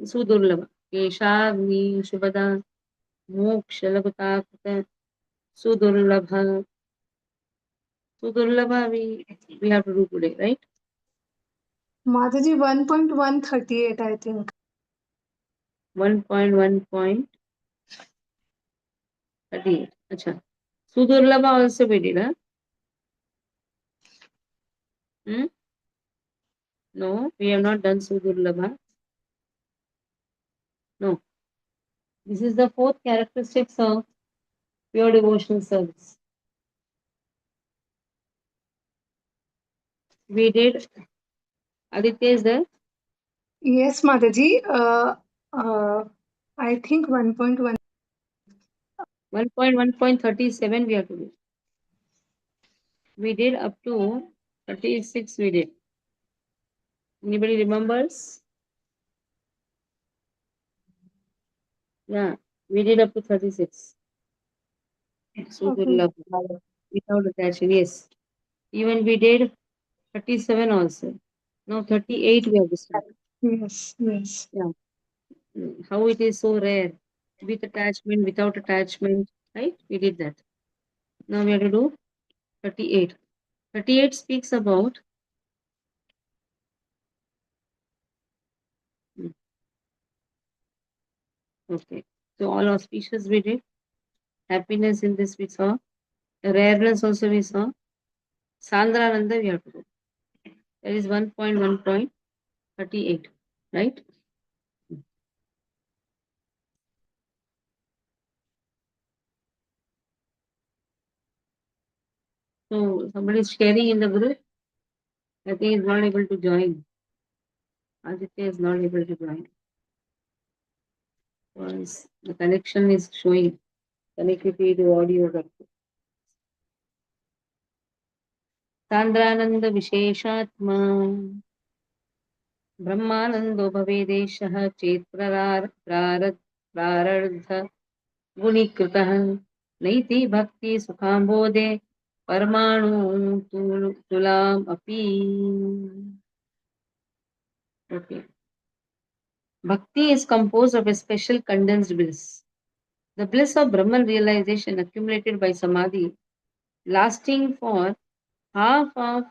Sudurlabha. Keshavni Shubhada Moksha Labhata Sudurlabha. Sudurlabha we have to do today, right? Mataji 1.138, I think. 1.1.38. Acha. Sudurlabha also we did, huh? No, we have not done Sudurlabha. No. This is the fourth characteristics of pure devotional service. We did. Aditya is there? Yes, Mataji. I think 1.1. 1.1.37 we have to do. We did up to 36 we did. Anybody remembers? Yeah, we did up to 36. Okay. Without attachment, yes. Even we did 37 also. Now 38 we have to start. Yes, yes. Yeah. How it is so rare. With attachment, without attachment, right? We did that. Now we have to do 38. 38 speaks about okay. So all auspicious we did. Happiness in this we saw. Rareness also we saw. Sandrananda we have to do. That is 1.1.38. Right? So somebody is sharing in the group. I think is not able to join. Aditya is not able to join. Once the connection is showing connectivity to audio. Sandrananda Visheshatma Brahmanando Bhavedeshah Chet Prarardha Gunikritah Naiti Bhakti Sukhambode Parmanu Tulam Api. Okay. Bhakti is composed of a special condensed bliss. The bliss of Brahman realization accumulated by Samadhi, lasting for half of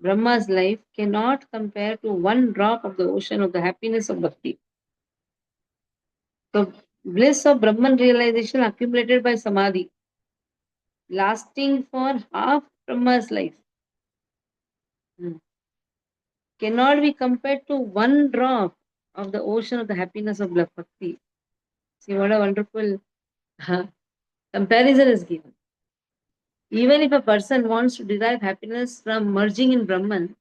Brahma's life, cannot compare to one drop of the ocean of the happiness of Bhakti. The bliss of Brahman realization accumulated by Samadhi, lasting for half Brahma's life, cannot be compared to one drop of the ocean of the happiness of Bhakti. See what a wonderful comparison is given. Even if a person wants to derive happiness from merging in Brahman,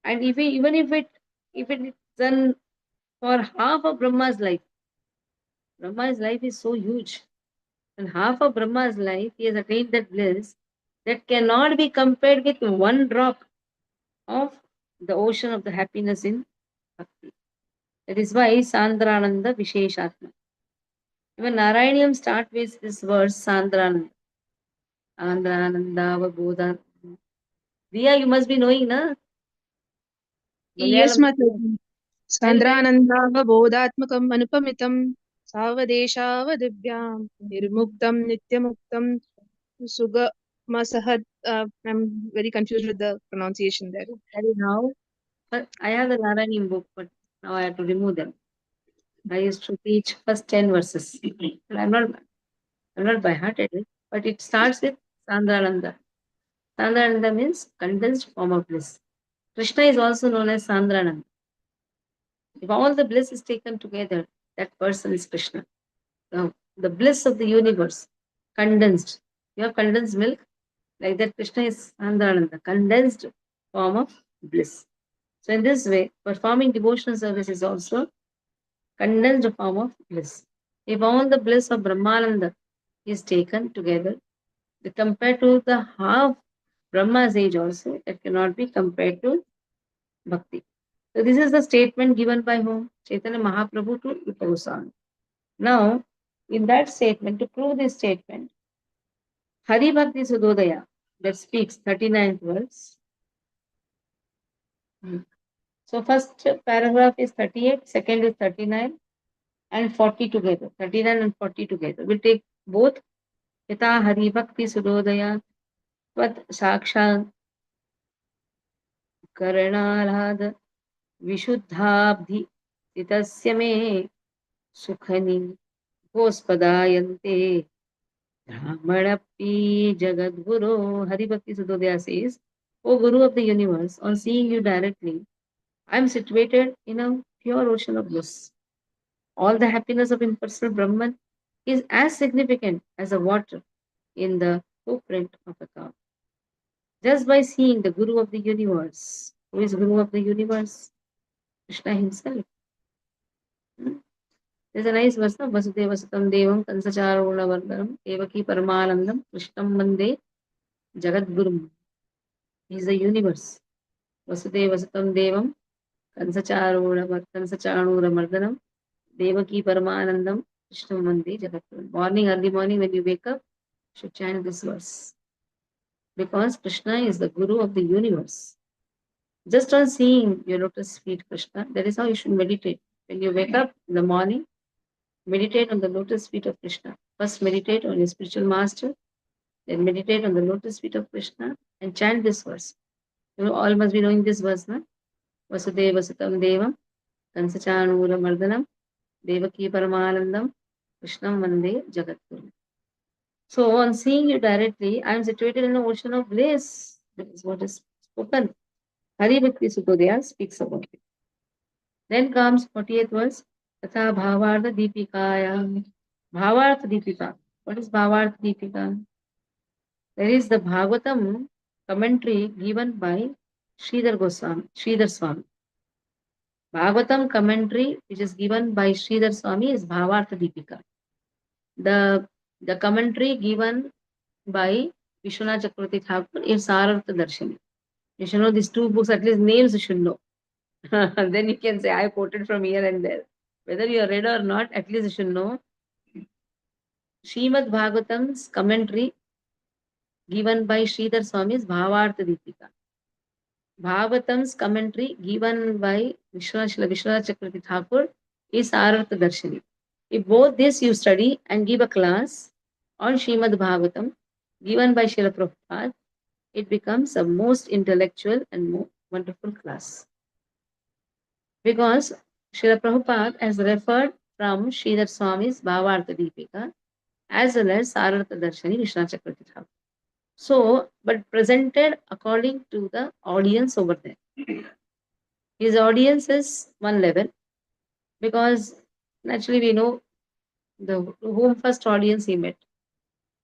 and even if it is done for half of Brahma's life is so huge. And half of Brahma's life, he has attained that bliss that cannot be compared with one drop of the ocean of the happiness in Bhakti. That is why Sandrananda Visheshatma. Even Narayaniam start with this verse Sandrananda. Andrananda Vabodha. Diya, you must be knowing, na? Yes, Malayalam. Mataji. Tell, tell. Sandranandavabodhatmakam anupamitam savadeshavaदिव्यां nirmuktam nityamuktam sugamasahad. I'm very confused with the pronunciation there. That is how. But I have the Narayaniam book, but now I have to remove them. I used to teach first 10 verses. And I'm not by hearted, but it starts with Sandrananda. Sandrananda means condensed form of bliss. Krishna is also known as Sandrananda. If all the bliss is taken together, that person is Krishna. The bliss of the universe, condensed. You have condensed milk, like that Krishna is Sandrananda, condensed form of bliss. So in this way, performing devotional service is also condensed form of bliss. If all the bliss of Brahmananda is taken together, compared to the half Brahma's age also, that cannot be compared to Bhakti. So this is the statement given by whom? Chaitanya Mahaprabhu to Rupa Goswami. Now, in that statement, to prove this statement, Hari Bhakti Sudodaya, that speaks 39th verse. So first paragraph is 38, second is 39 and 40 together. 39 and 40 together. We'll take both. Yata Hari Bhakti Sudodaya Tvat Sakshat Karanarad Vishuddhabdi Titasya me Sukhani Gospadaayante Brahmanapi Jagadguru. Hari Bhakti Sudodaya says, O Guru of the universe, on seeing you directly, I am situated in a pure ocean of bliss. All the happiness of impersonal Brahman is as significant as the water in the footprint of a cow. Just by seeing the Guru of the universe, who is Guru of the universe? Krishna himself. Hmm? There's a nice verse, no? Vasudeva Sutam Devam Kansacharuna Vardhanam Devaki Paramanandam Krishnam Mande Jagadgurum. He is the universe. Vasudeva Sutam Devam Kansacharuna Mardhanam Devaki Paramanandam Krishnam Mande Jagadgurum. Morning, early morning when you wake up, you should chant this verse. Because Krishna is the Guru of the universe. Just on seeing your lotus feet, Krishna, that is how you should meditate. When you wake up in the morning, meditate on the lotus feet of Krishna. First, meditate on your spiritual master, then meditate on the lotus feet of Krishna and chant this verse. You know, all must be knowing this verse, na? Vasudeva Sutam Devam, Kansachanura Mardanam, Devaki Paramanandam, Krishnam Vande Jagadguru. So, on seeing you directly, I am situated in an ocean of bliss. That is what is spoken. Hari Bhakti Sudodaya speaks about it. Then comes 40th verse. Tatha Bhavartha Deepikaya. Bhavartha Deepika. What is Bhavartha Deepika? There is the Bhagavatam commentary given by Sridhar Swami. Bhagavatam commentary which is given by Sridhar Swami is Bhavartha Deepika. The commentary given by Vishwanath Chakravarti Thakur is Sarartha Darshani. You should know these two books, at least names you should know. Then you can say, I quoted from here and there. Whether you are read or not, at least you should know. Srimad Bhagavatam's commentary given by Sridhar Swami is Bhavartha Deepika. Bhagavatam's commentary given by Vishwanath Chakravarti Thakur is Sarartha Darshani. If both this you study and give a class on Srimad Bhagavatam given by Srila Prabhupada, it becomes a most intellectual and more wonderful class. Because Srila Prabhupada has referred from Sridhar Swami's Bhavartha Deepika as well as Sarartha Darshani Vishwanath Chakravarti Thakur. So, but presented according to the audience over there. His audience is one level because naturally we know the whom first audience he met.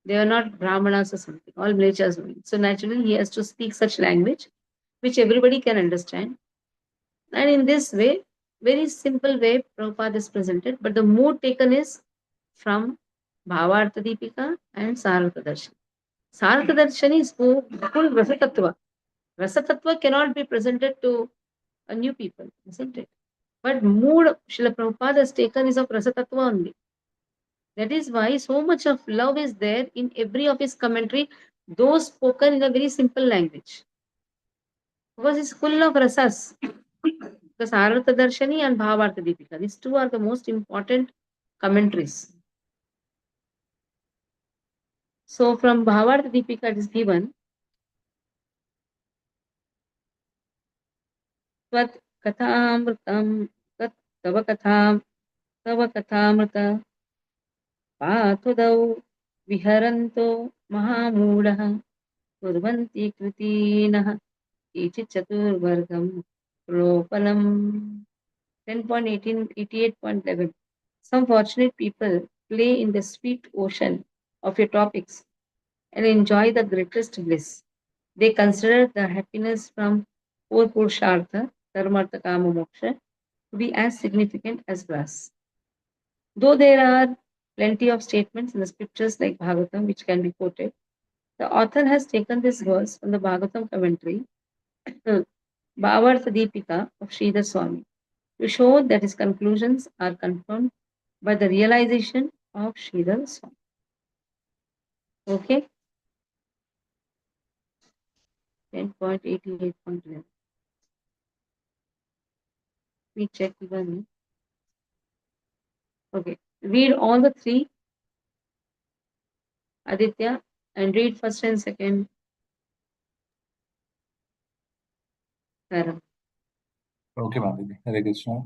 They are not Brahmanas or something, all Mlechas only. So naturally he has to speak such language which everybody can understand. And in this way, very simple way Prabhupada is presented, but the mood taken is from Bhavartha Deepika and Sarartha Darshani. Sarartha Darshani is full Rasatattva. Rasatattva cannot be presented to a new people, isn't it? But mood Srila Prabhupada has taken is of Rasatattva only. That is why so much of love is there in every of his commentary, though spoken in a very simple language. Because it's full of rasas. Because Sarartha Darshani and Bhavartha Deepika, these two are the most important commentaries. So from Bhavartha Deepika it is given Tvat Kathamritam Tat Tava Kathamrita Patudau Viharanto Mahamudah Kurvanti Kritinah Ichi Chaturvargam Ropanam 10.1888.11. Some fortunate people play in the sweet ocean of your topics and enjoy the greatest bliss. They consider the happiness from four Purushartha, Dharmartha, Kama, Moksha, to be as significant as brass. Though there are plenty of statements in the scriptures like Bhagavatam which can be quoted, the author has taken this verse from the Bhagavatam commentary, Bhavartha Deepika of Sridhar Swami, to show that his conclusions are confirmed by the realization of Sridhar Swami. Okay? 10.88.11. Let me check even. Okay. Read all the three, Aditya, and read first and second para. Okay, Mataji. Hare Krishna.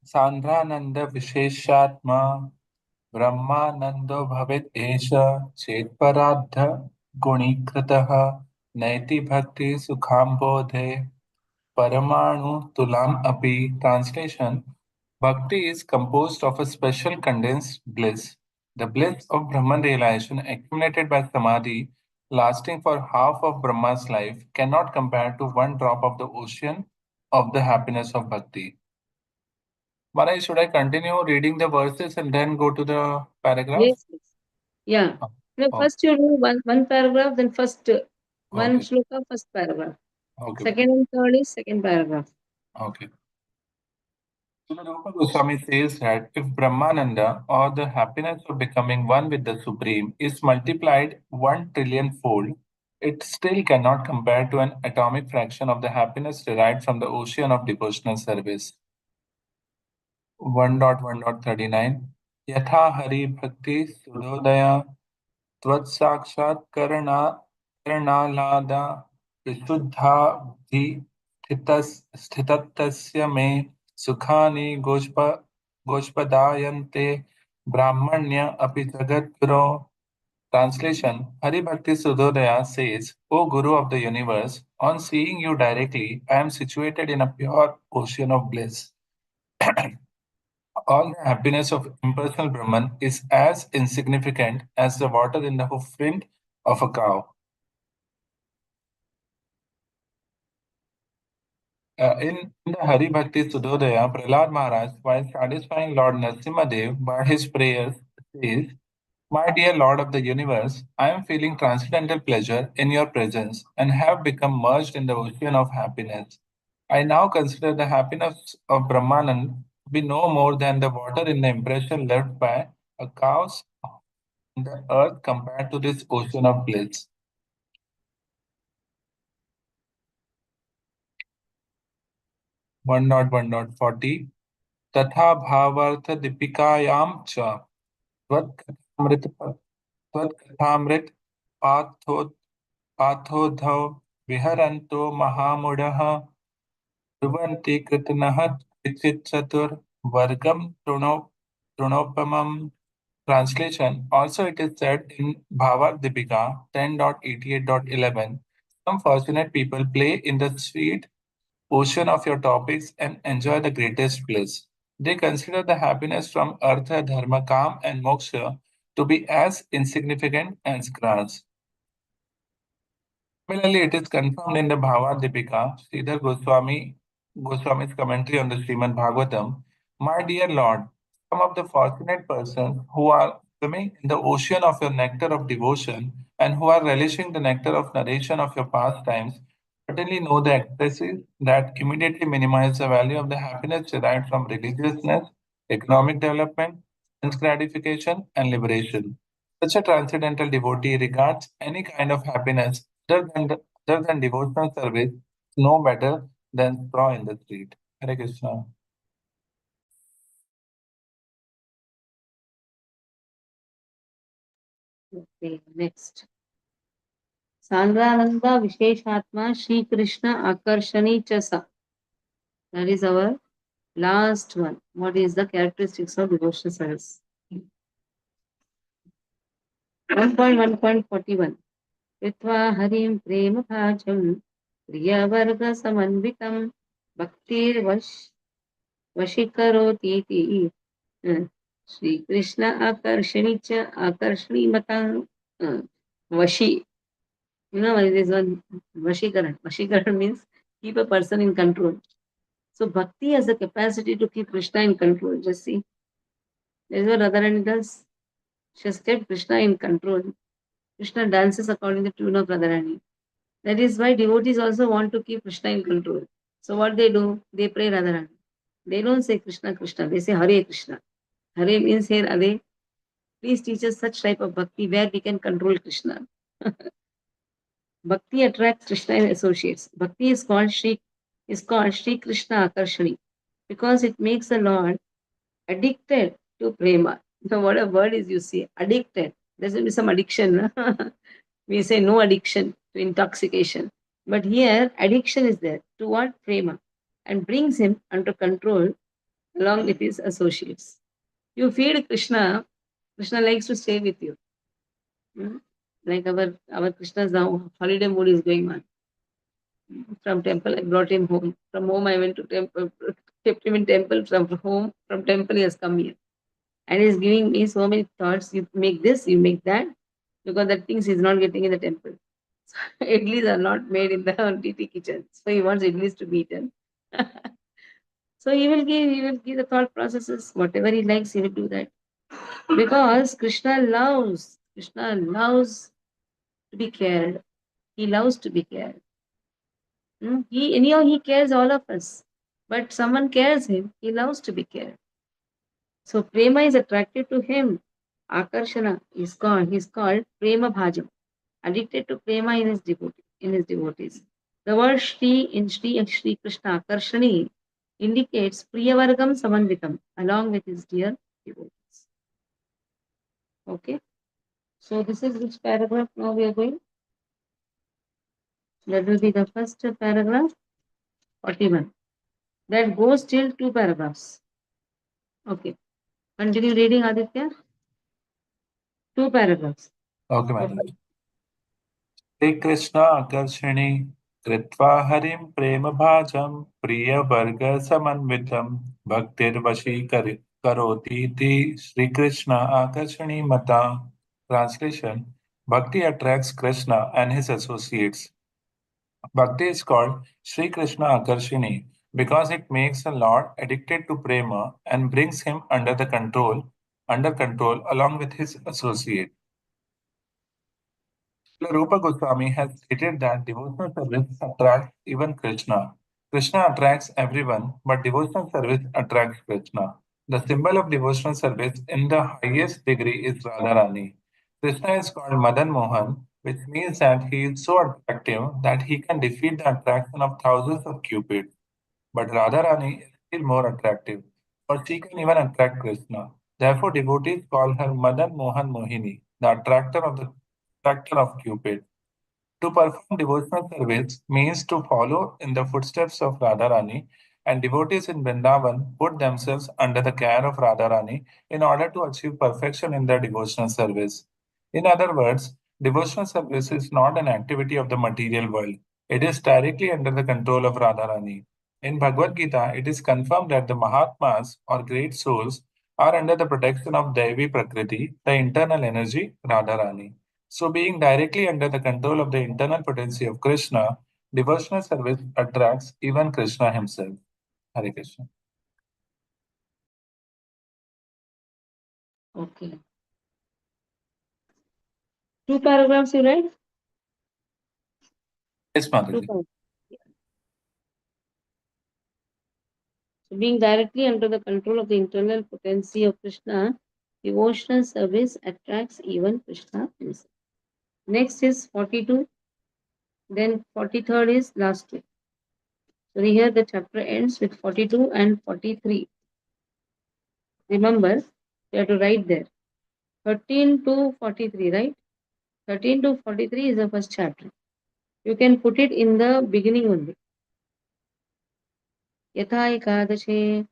सांद्रानंद विशेषात्मा ब्रह्मानंदो भवेत् एष चेत्परार्ध गुणीकृतः नैति भक्ति सुखाम्बोधे परमाणु तुलाम अपि. Translation: Bhakti is composed of a special condensed bliss, the bliss of Brahman realization accumulated by Samadhi, lasting for half of Brahma's life, cannot compare to one drop of the ocean of the happiness of Bhakti. Maharaj, should I continue reading the verses and then go to the paragraph? Yes, yes. Yeah. Oh, No, oh, first you do one paragraph, then first one okay, shloka, first paragraph. okay, Second and third is second paragraph. okay. So the Rupa Goswami says that if Brahmananda, or the happiness of becoming one with the Supreme, is multiplied 1 trillion fold, it still cannot compare to an atomic fraction of the happiness derived from the ocean of devotional service. 1.1.39 Yatha Hari Bhakti Sudodaya त्वत्साक्षात्करणालादा विशुद्धाब्धि स्थितस्य मे सुखानि गोष्पदायन्ते ब्राह्मण्य अपि जगद्गुरो. Translation: Hari Bhakti Sudhodaya says, O Guru of the universe, on seeing you directly, I am situated in a pure ocean of bliss. All the happiness of impersonal Brahman is as insignificant as the water in the hoofprint of a cow. In the Hari Bhakti Sudhodaya, Prahlad Maharaj, while satisfying Lord Nrsimhadev by his prayers, says, My dear Lord of the universe, I am feeling transcendental pleasure in your presence and have become merged in the ocean of happiness. I now consider the happiness of Brahmanand to be no more than the water in the impression left by a cow's on the earth compared to this ocean of bliss. 1.1.40 तथा भावार्थ दीपिकायां च त्वत्कथामृत पाथोधौ विहरन्तो महामूढः ब्रुवन्ति कृतनः केचिच्चतुर्वर्गं तृणोपमम्. Translation: Also, it is said in Bhavad Deepika 10.88.11, some fortunate people play in the sweet ocean of your topics and enjoy the greatest bliss. They consider the happiness from Artha, Dharma, Kam, and Moksha to be as insignificant as grass. Similarly, it is confirmed in the Bhavad Deepika, Sridhar Goswami's commentary on the Srimad Bhagavatam. My dear Lord, some of the fortunate persons who are swimming in the ocean of your nectar of devotion and who are relishing the nectar of narration of your pastimes certainly know the excesses that immediately minimize the value of the happiness derived from religiousness, economic development, sense gratification, and liberation. Such a transcendental devotee regards any kind of happiness other than devotional service no better than straw in the street. Hare Krishna. Okay, next. Sandrananda Visheshatma Shri Krishna Akarshani Chasa. That is our last one. What is the characteristics of devotional service? 1.1.41 कृत्वा हरिं प्रेमभाजं प्रियवर्गसमन्वितं वशीकरोतीति श्रीकृष्ण आकर्षणी च आकर्षणीमता वशी. You know, there is one Vashikaran. Vashikaran means keep a person in control. So bhakti has the capacity to keep Krishna in control. Just see. That is what Radharani does. She has kept Krishna in control. Krishna dances according to the tune of Radharani. That is why devotees also want to keep Krishna in control. So what they do? They pray Radharani. They don't say Krishna, Krishna. They say Hare Krishna. Hare means here, Ade. Please teach us such type of bhakti where we can control Krishna. Bhakti attracts Krishna and associates. Bhakti is called Shri. is called Shri Krishna Akarshani because it makes the Lord addicted to prema. Now, what a word is, you see, addicted. There will be some addiction. We say no addiction to intoxication. But here, addiction is there to what? Prema. And brings him under control along with his associates. You feed Krishna, Krishna likes to stay with you. Hmm? Like our Krishna's now holiday mood is going on. From temple, I brought him home. From home, I went to temple, kept him in temple. From home, from temple, he has come here. And he's giving me so many thoughts. You make this, you make that, because the things he's not getting in the temple. So, idlis are not made in the DT kitchen. So he wants idlis to be eaten. So he will give the thought processes, whatever he likes, he will do that. Because Krishna loves to be cared. He loves to be cared. He anyhow he cares all of us. But someone cares him, he loves to be cared. So prema is attracted to him. Akarshana he's called prema bhajam, addicted to prema in his devotees. The word Shri in Shri and Shri Krishna Akarshani indicates Priyavargam Samanvitam along with his dear devotees. Okay. So this is which paragraph now we are going? That will be the first paragraph, 41. That goes till 2 paragraphs. Okay. Continue reading, Aditya. 2 paragraphs. Okay, Mataji. Shri Krishna Akarshani Kritva Harim Prema Bhajam Priya Varga Samanvitam Bhaktir Vashi Karoti Ti Shri Krishna Akarshani Mata. Translation: Bhakti attracts Krishna and his associates. Bhakti is called Sri Krishna Akarshini because it makes the Lord addicted to prema and brings him under control along with his associate. Srila Rupa Goswami has stated that devotional service attracts even Krishna. Krishna attracts everyone, but devotional service attracts Krishna. The symbol of devotional service in the highest degree is Radharani. Krishna is called Madan Mohan, which means that he is so attractive that he can defeat the attraction of thousands of cupids. But Radharani is still more attractive, for she can even attract Krishna. Therefore, devotees call her Madan Mohan Mohini, the attractor of Cupid. To perform devotional service means to follow in the footsteps of Radharani, and devotees in Vrindavan put themselves under the care of Radharani in order to achieve perfection in their devotional service. In other words, devotional service is not an activity of the material world. It is directly under the control of Radharani. In Bhagavad Gita, it is confirmed that the Mahatmas or great souls are under the protection of Devi Prakriti, the internal energy, Radharani. So, being directly under the control of the internal potency of Krishna, devotional service attracts even Krishna himself. Hare Krishna. Okay. 2 paragraphs you read? Yes, 2 Mataji. paragraphs. So being directly under the control of the internal potency of Krishna, devotional service attracts even Krishna himself. Next is 42. Then 43rd is last two. So here the chapter ends with 42 and 43. Remember, you have to write there. 13 to 43, right? 13 to 43 is the first chapter. You can put it in the beginning only. Yatha Ekadashe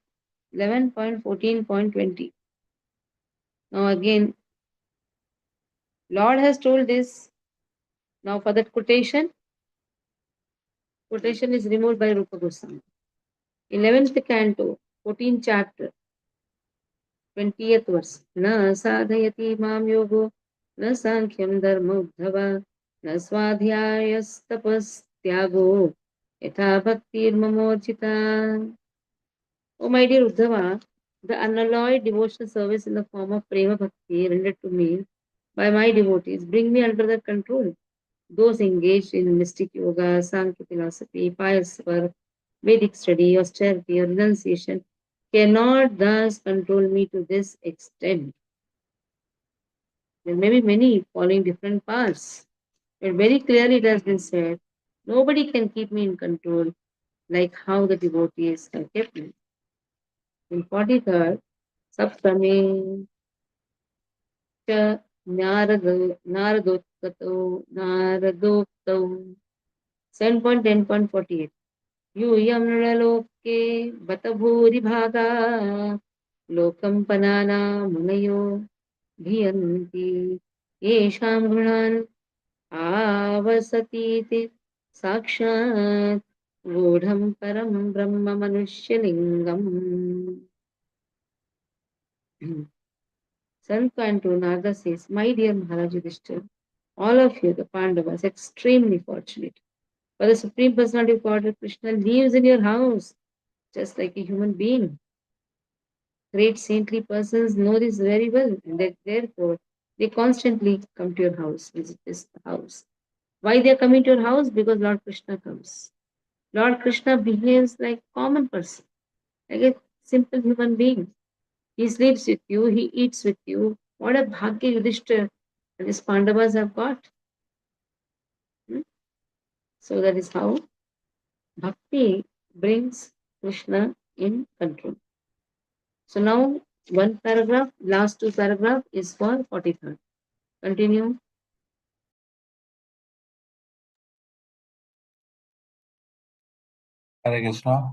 11.14.20. Now again, Lord has told this. Now for that quotation is removed by Rupa Goswami. 11th canto, 14th chapter, 20th verse. Na sadhayati mam yogo, na sankhyam dharma uddhava, na swadhyayas tyago, yatha bhaktir mamorchita. Oh my dear Uddhava, the unalloyed devotional service in the form of prema bhakti rendered to me by my devotees bring me under their control. Those engaged in mystic yoga, Sankhya philosophy, pious work, Vedic study, austerity, or renunciation cannot thus control me to this extent. There may be many following different paths, but very clearly it has been said, nobody can keep me in control like how the devotees have kept it. In 43rd, Saptame Cha Naradotau 7.10.48. यूयं नृलोके बत भूरिभागा लोकं Panama मुनयो भियन्ति येषां गृहान् आवसतीति साक्षात् गूढं परं ब्रह्म मनुष्यलिङ्गम्. Sant Canto Narada says, my dear Maharaj Yudhishthira, all of you, the Pandavas, extremely fortunate. For the Supreme Personality of Godhead Krishna lives in your house, just like a human being. Great saintly persons know this very well, and that therefore they constantly come to your house, visit this house. Why they are coming to your house? Because Lord Krishna comes. Lord Krishna behaves like common person, like a simple human being. He sleeps with you, he eats with you. What a bhagya Yudhishthira and his Pandavas have got. Hmm? So that is how bhakti brings Krishna in control. So now one paragraph, last two paragraph is for 43rd. Continue. Hare Krishna.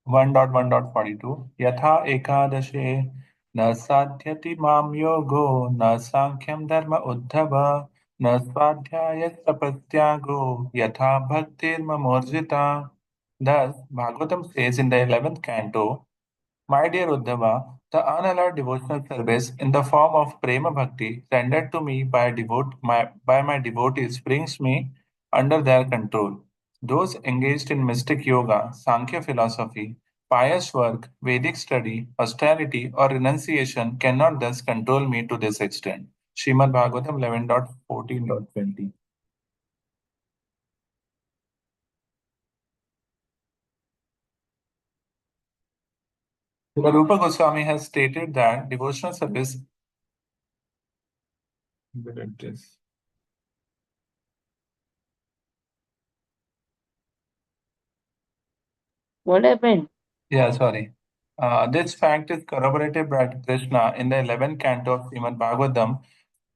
1.1.42 Yatha ekadashe na sadhyati mam yogo na sankhya dharma uddhava na swadhyaya tapasyago yatha bhaktir mamorjita. Thus, Bhagavatam says in the 11th canto, my dear Uddhava, the unallowed devotional service in the form of Prema Bhakti rendered to me by my devotees brings me under their control. Those engaged in mystic yoga, Sankhya philosophy, pious work, Vedic study, austerity, or renunciation cannot thus control me to this extent. Srimad Bhagavatam 11.14.20. Rupa Goswami has stated that devotional service. What happened? Yeah, sorry. This fact is corroborated by Krishna in the 11th canto of Srimad Bhagavatam,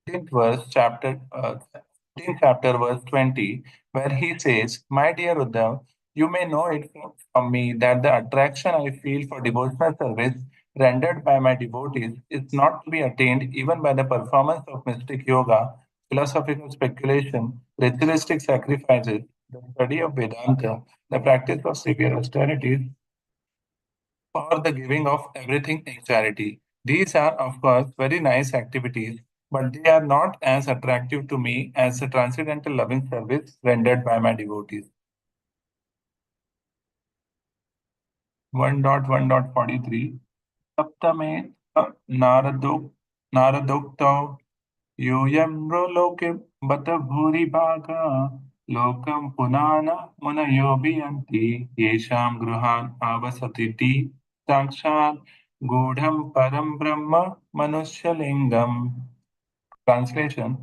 14th verse, 14th chapter, verse 20, where he says, my dear Uddhav, you may know it from me that the attraction I feel for devotional service rendered by my devotees is not to be attained even by the performance of mystic yoga, philosophical speculation, ritualistic sacrifices, the study of Vedanta, the practice of severe austerities, or the giving of everything in charity. These are, of course, very nice activities, but they are not as attractive to me as the transcendental loving service rendered by my devotees. 1.1.43 Saptame Naradokto Yuyam Loke Bata Bhuri Bhaga Lokam Punana Munayobiyanti Yesham Gruhan Avasatiti Sakshat Gudham Param Brahma Manushalingam. Translation.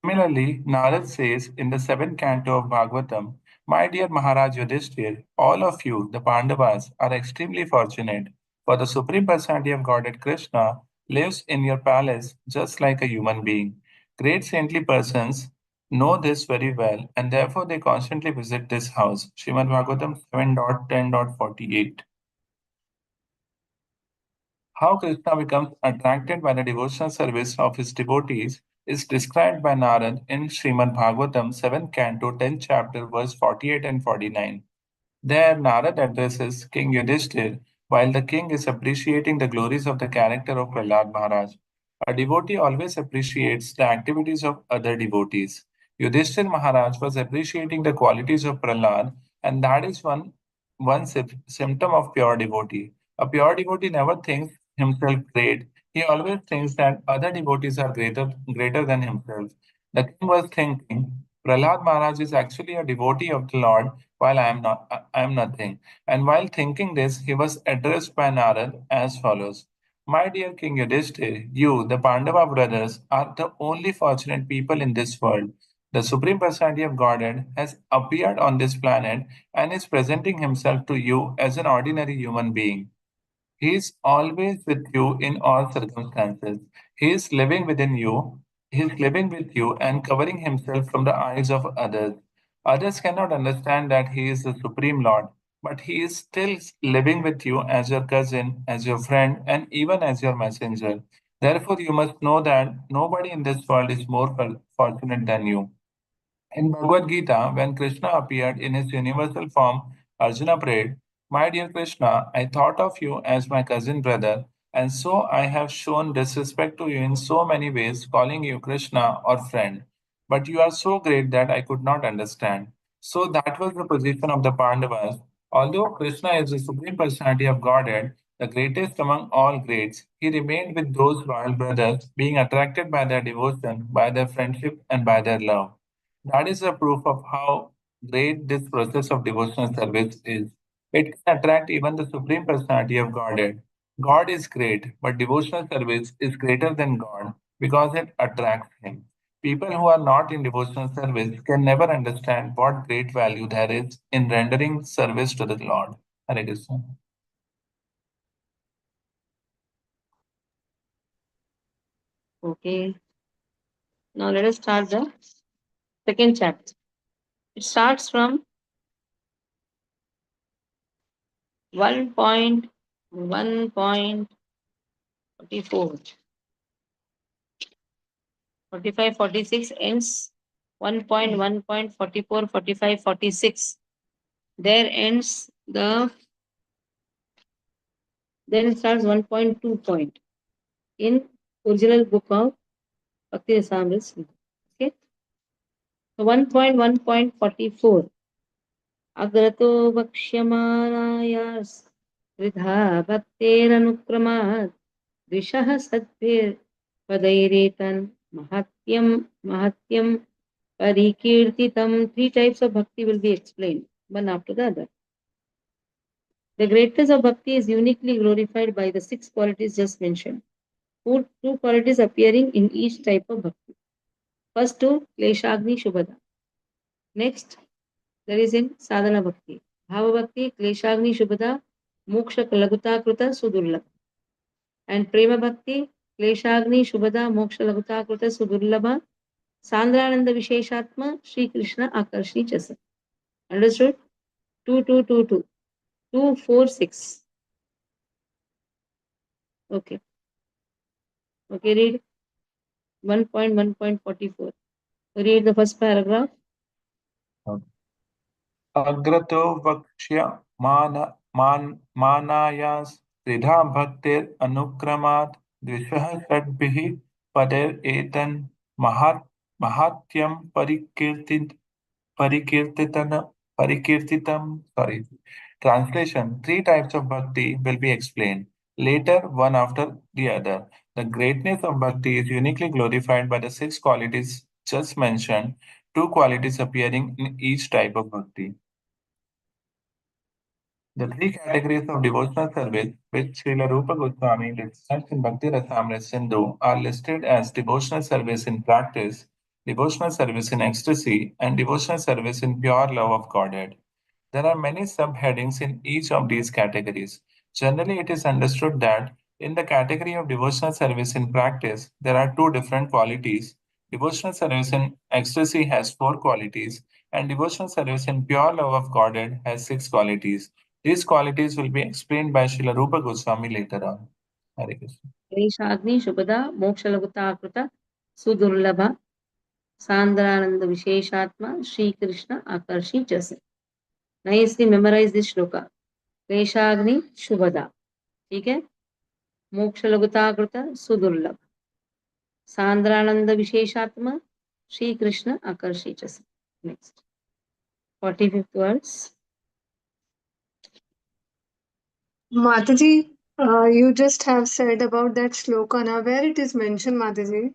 Similarly, Narad says in the 7th canto of Bhagavatam, my dear Maharaj Yudhishthir, all of you, the Pandavas, are extremely fortunate, for the Supreme Personality of Godhead Krishna lives in your palace just like a human being. Great saintly persons know this very well, and therefore they constantly visit this house. Srimad Bhagavatam 7.10.48. How Krishna becomes attracted by the devotional service of his devotees is described by Narad in Srimad Bhagavatam 7th canto 10th chapter verse 48 and 49. There Narad addresses King Yudhishthir while the king is appreciating the glories of the character of Prahlad Maharaj. A devotee always appreciates the activities of other devotees. Yudhishthir Maharaj was appreciating the qualities of Prahlad, and that is one symptom of pure devotee. A pure devotee never thinks himself great. He always thinks that other devotees are greater than himself. The king was thinking, Prahlad Maharaj is actually a devotee of the Lord, while I am nothing. And while thinking this, he was addressed by Narad as follows. My dear King Yudhishthir, you, the Pandava brothers, are the only fortunate people in this world. The Supreme Personality of Godhead has appeared on this planet and is presenting himself to you as an ordinary human being. He is always with you in all circumstances. He is living within you. He is living with you and covering himself from the eyes of others. Others cannot understand that he is the Supreme Lord, but he is still living with you as your cousin, as your friend, and even as your messenger. Therefore, you must know that nobody in this world is more fortunate than you. In Bhagavad Gita, when Krishna appeared in his universal form, Arjuna prayed, "My dear Krishna, I thought of you as my cousin brother, and so I have shown disrespect to you in so many ways, calling you Krishna or friend. But you are so great that I could not understand." So that was the position of the Pandavas. Although Krishna is the Supreme Personality of Godhead, the greatest among all greats, he remained with those royal brothers, being attracted by their devotion, by their friendship, and by their love. That is a proof of how great this process of devotional service is. It can attract even the Supreme Personality of Godhead. God is great, but devotional service is greater than God because it attracts Him. People who are not in devotional service can never understand what great value there is in rendering service to the Lord. Hare Krishna. Okay. Now let us start the second chapter. It starts from 1.1.44. 45, 46 ends 1.1.44, 45, 46. There ends the, then it starts 1.2 point in original book of Bhakti Rasamrita. Okay. So 1.1.44. अग्रतो वक्ष्यमाणायास् वृथा भक्तेरनुक्रमात् द्विषः सद्भिर्पदैरेतन् महत्यं महत्यं परिकीर्तितं. Three types of bhakti will be explained, one after the other. The greatness of bhakti is uniquely glorified by the six qualities just mentioned. Two qualities appearing in each type of bhakti. First two, Kleshagni Shubhada. Next, there is in Sadhana Bhakti. Bhava Bhakti, Kleshagni Shubhada, Moksha Laguta Kruta Sudurlabha. And Prema Bhakti, Kleshagni Shubhada, Moksha Laguta Kruta Sudurlabha, Sandrananda Visheshatma, Shri Krishna Akarshni Chasa. Understood? 2222. 246. Okay. Okay, read 1.1.44. Read the first paragraph. अग्रतो वक्ष्य मानायास त्रिधा भक्तिर अनुक्रमात् द्विषः षड्भिः पदैरेतन् महात्यं परिकीर्तितं sorry. Translation: Three types of bhakti will be explained later, one after the other. The greatness of bhakti is uniquely glorified by the six qualities just mentioned, two qualities appearing in each type of bhakti. The three categories of devotional service which Srila Rupa Goswami describes in Bhakti Rasamrita Sindhu are listed as devotional service in practice, devotional service in ecstasy, and devotional service in pure love of Godhead. There are many subheadings in each of these categories. Generally, it is understood that in the category of devotional service in practice, there are two different qualities. Devotional service in ecstasy has four qualities, and devotional service in pure love of Godhead has six qualities. These qualities will be explained by Srila Rupa Goswami later on. Hare Krishna. Kleshagni Shubhada, Moksha Laguta Kruta Sudurlabha, Sandrananda Visheshatma, Shri Krishna Akarshi Chasa. Nicely memorize this shloka. क्लेशाग्नि Shubhada. ठीक है. मोक्ष लघुताकृत सुदुर्लभ. सांद्रानंद विशेषात्मा श्री कृष्ण आकर्षित. Next 45th verse. Mataji, you just have said about that shloka. Now, where it is mentioned, Mataji?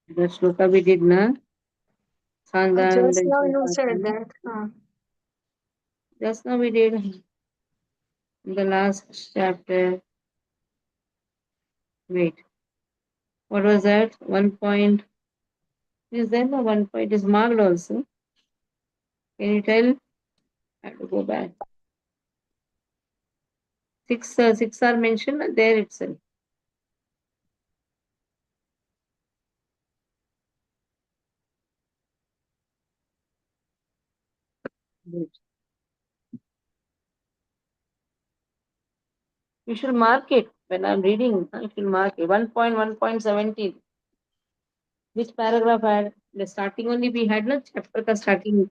The shloka we did na. Sandrananda Just now you said Visheshatma. that. Just now we did in the last chapter. Wait. What was that? 1 point. Is there no one point? It is marked also. Can you tell? I have to go back. Six are mentioned there itself. Good. You should mark it when I'm reading. You should mark it. 1.1.17. Which paragraph had the starting only we had no chapter ka starting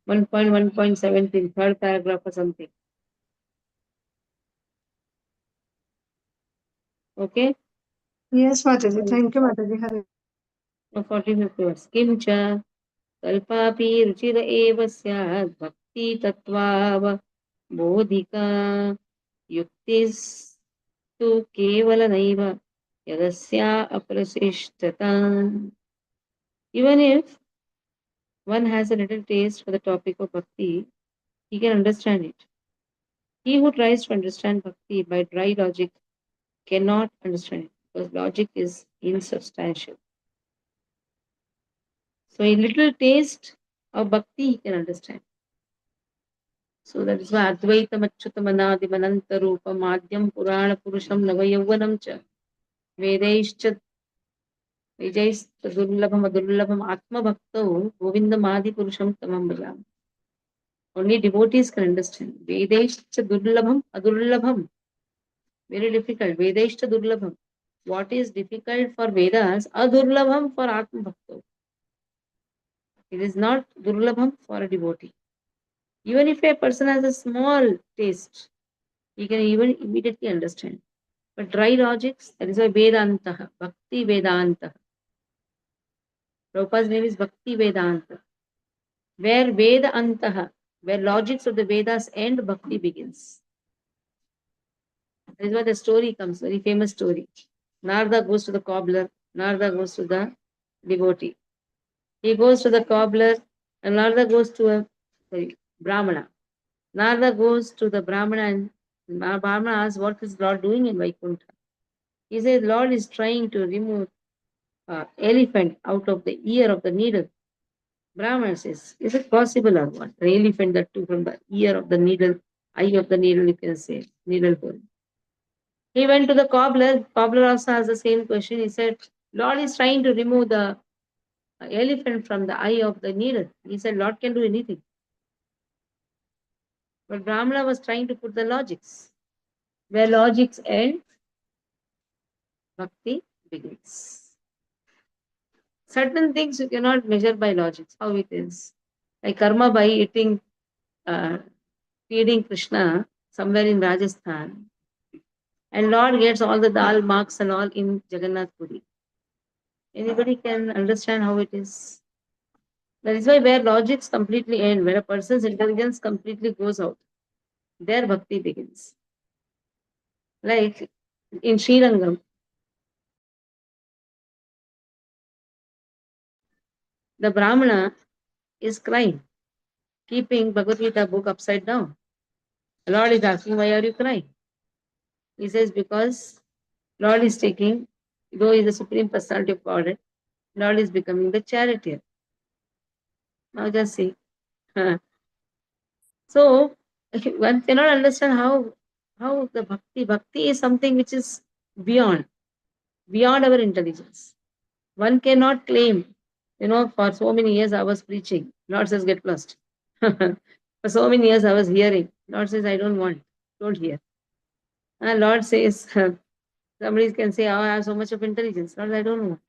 1.1.17, third paragraph or something. Okay? Yes, Mataji. Thank you, Mataji. Hare. 45th verse. Kim cha kalpapi ruchira eva syad bhakti tattva bodhika yuktis tu kevala naiva yadasya aprasishtata. Even if one has a little taste for the topic of bhakti, he can understand it. He who tries to understand bhakti by dry logic cannot understand it because logic is insubstantial. So a little taste of bhakti he can understand. So that is why Advaitam Achyutam Anadi Mananta Rupam Madhyam Purana Purusham Navayauvanam Cha Vedaishcha Vijaista Durlabham Adurlabham Atma Bhakto Govindamadi Purusham Tamam Bhajam. Only devotees can understand. Vedaishcha Durlabham Adurlabham. Very difficult. Vedaishcha Durlabham. What is difficult for Vedas, Adurlabham for Atma Bhakto. It is not Durlabham for a devotee. Even if a person has a small taste, he can even immediately understand. But dry logics, that is why Vedanta, Bhakti Vedanta. Prabhupada's name is Bhakti Vedanta. Where Vedanta, where logics of the Vedas end, Bhakti begins. That is why the story comes, very famous story. Narada goes to the cobbler, Narada goes to the devotee. He goes to the cobbler, and Narada goes to a Brahmana. Narada goes to the Brahmana, and Brahmana asks, what is Lord doing in Vaikuntha? He says, Lord is trying to remove elephant out of the ear of the needle. Brahmana says, is it possible or what? An elephant that took from the ear of the needle, eye of the needle, you can say, needle hole. He went to the cobbler. Cobbler also has the same question. He said, Lord is trying to remove the elephant from the eye of the needle. He said, Lord can do anything. But Brahmana was trying to put the logics. Where logics end, bhakti begins. Certain things you cannot measure by logics, how it is. Like karma by eating, feeding Krishna somewhere in Rajasthan. And Lord gets all the dal marks and all in Jagannath Puri. Anybody can understand how it is. That is why where logics completely end, where a person's intelligence completely goes out, there bhakti begins. Like in Srirangam, the Brahmana is crying, keeping Bhagavad Gita book upside down. The Lord is asking, why are you crying? He says, because Lord is taking, though he is the Supreme Personality of Godhead, Lord is becoming the charioteer. Now just see. So one cannot understand how the bhakti is something which is beyond our intelligence. One cannot claim, for so many years I was preaching. Lord says, get lost. For so many years I was hearing. Lord says, I don't hear. And Lord says, somebody can say, oh, I have so much of intelligence. Lord, I don't want.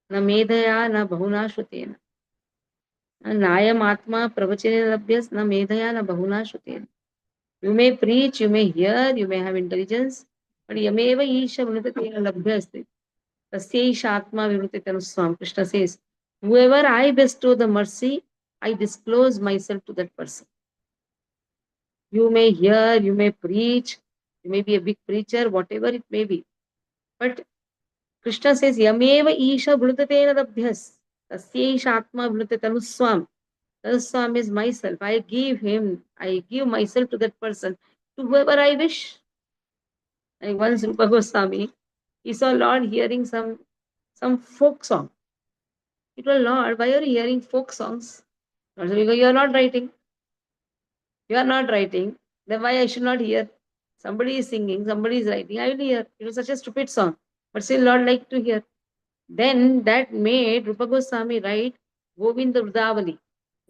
Na medhaya, na bahuna shrutena. Nayam atma pravachene labhyas, na medhaya, na bahuna shrutena. You may preach, you may hear, you may have intelligence, but yameva isha vrutatena labhyasti. Tasya atma vivrutatena swam. Krishna says, whoever I bestow the mercy, I disclose myself to that person. You may hear, you may preach, you may be a big preacher, whatever it may be. But Krishna says, Yameva Isha Bhrutatena Rabhyas. Tasya Isha Atma Bhrutatanu Swam. Swam is myself. I give myself to that person, to whoever I wish. Like once Rupa Goswami, he saw Lord hearing some folk song. He told, Lord, why are you hearing folk songs? Lord said, because you are not writing. You are not writing. Then why I should not hear? Somebody is singing, somebody is writing. I will hear. It was such a stupid song. But still, Lord liked to hear. Then that made Rupa Goswami write Govinda Vridavali.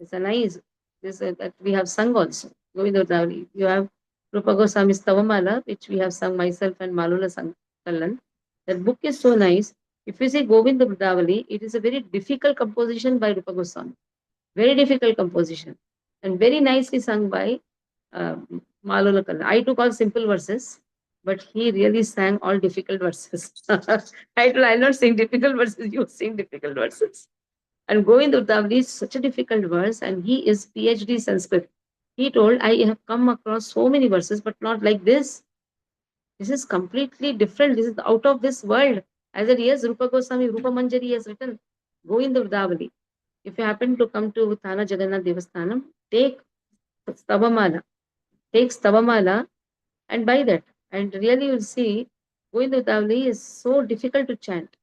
It's a nice, this that we have sung also. Govinda Vridavali. You have Rupa Goswami's Tavamala, which we have sung myself and Malula Kallan. That book is so nice. If you say Govinda Vridavali, it is a very difficult composition by Rupa Goswami. Very difficult composition. And very nicely sung by uh, Malula Kallan. I took all simple verses, but he really sang all difficult verses. I'll not sing difficult verses, you sing difficult verses. And Govind Udavali is such a difficult verse, and he is PhD Sanskrit. He told, I have come across so many verses, but not like this. This is completely different. This is out of this world. I said, yes, Rupa Goswami, Rupa Manjari has written Govind Udavali. If you happen to come to Thana Jagannath Devasthanam, take Stavamala. Take Stavamala and buy that. And really you'll see Govinda Udavali is so difficult to chant.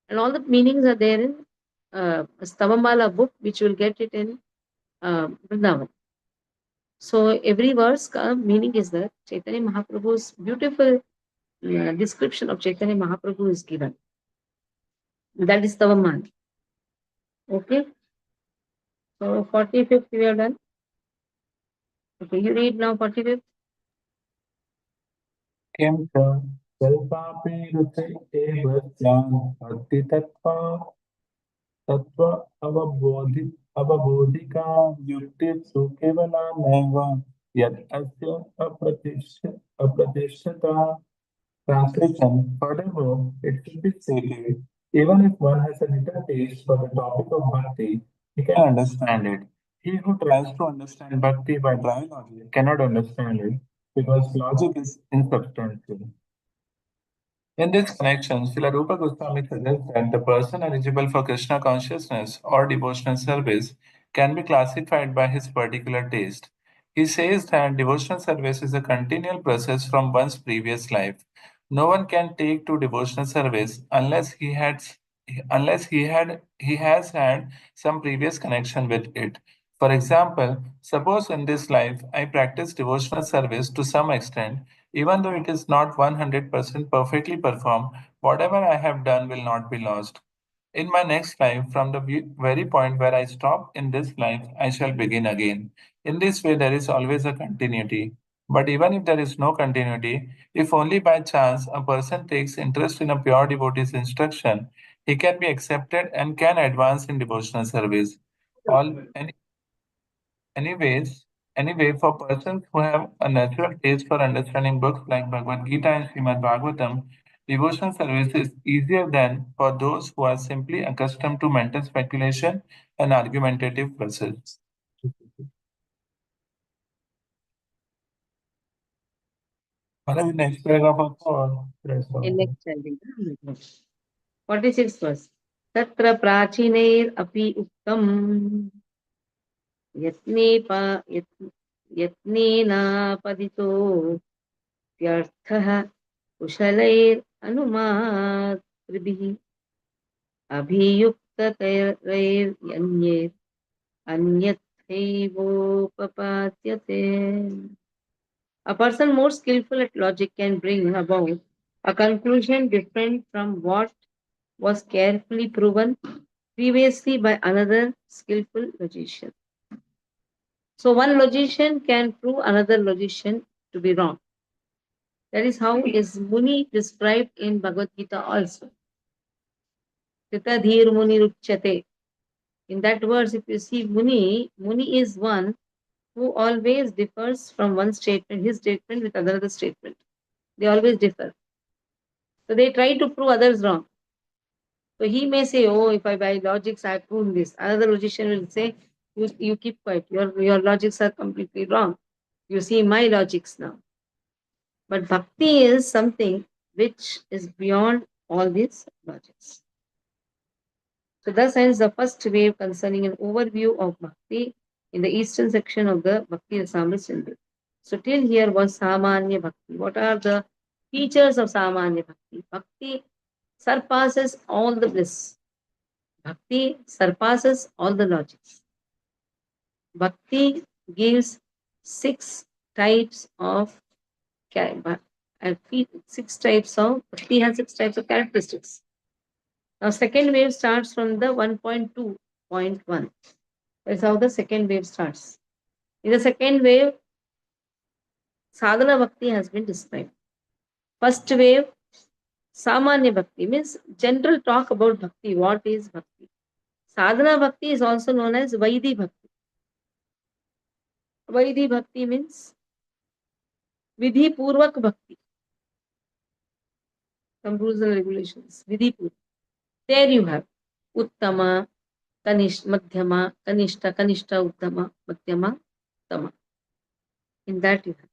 And all the meanings are there in Stavamala book, which you will get it in Vrindavan. So every verse meaning is there. Chaitanya Mahaprabhu's beautiful description of Chaitanya Mahaprabhu is given. That is Stavamala. Okay. So 45th we are done. Okay, you read now 45th. किं च कल्पापि रुचे एव स्यान् भक्ति तत्त्व अवबोधिका युक्तिषु केवला नैव यत् अस्य अप्रतिष्ठिता. Translation: furthermore, it should be stated, even if one has a little taste for the topic of bhakti, he can understand it. He who tries to understand bhakti by dry logic cannot understand it because logic is insubstantial. In this connection, Srila Rupa Goswami suggests that the person eligible for Krishna consciousness or devotional service can be classified by his particular taste. He says that devotional service is a continual process from one's previous life. No one can take to devotional service unless he has had some previous connection with it. For example, suppose in this life I practice devotional service to some extent, even though it is not 100% perfectly performed, whatever I have done will not be lost. In my next life, from the very point where I stop in this life, I shall begin again. In this way, there is always a continuity. But even if there is no continuity, if only by chance a person takes interest in a pure devotee's instruction, he can be accepted and can advance in devotional service. All Anyways, anyway, for persons who have a natural taste for understanding books like Bhagavad Gita and Srimad Bhagavatam, devotional service is easier than for those who are simply accustomed to mental speculation and argumentative verses. Madam, next paragraph also or rest of In it? next chapter. 46th verse. Tatra prachinair api uktam यत्नेनापदितो व्यर्थः कुशलैरनुमातृभिः अभियुक्ततैर्यन्ये अन्यथैवोपपाद्यते. A person more skillful at logic can bring about a conclusion different from what was carefully proven previously by another skillful logician. So one logician can prove another logician to be wrong. That is how is Muni described in Bhagavad Gita also. Tita dhir Muni ruchyate. In that verse, if you see Muni, Muni is one who always differs from one statement, his statement with another statement. They always differ. So they try to prove others wrong. So he may say, oh, if I by logics I have proven this. Another logician will say, you keep quiet. Your logics are completely wrong. You see my logics now. But bhakti is something which is beyond all these logics. So thus ends the first wave concerning an overview of bhakti in the eastern section of the Bhakti Rasamrita Sindhu. So till here was Samanya Bhakti. What are the features of Samanya Bhakti? Bhakti surpasses all the bliss. Bhakti surpasses all the logics. Bhakti gives six types of six types of bhakti has 6 types of characteristics. Now, second wave starts from the 1.2.1. That's how the second wave starts. In the second wave, sadhana bhakti has been described. First wave, samanya bhakti means general talk about bhakti. What is bhakti? Sadhana bhakti is also known as Vaidhi bhakti. Vaidhi bhakti means Vidhi Purvak bhakti. Some rules and regulations. Vidhi Purvak. There you have Uttama, Madhyama, Kanishta, Uttama, Madhyama, Uttama. In that you have.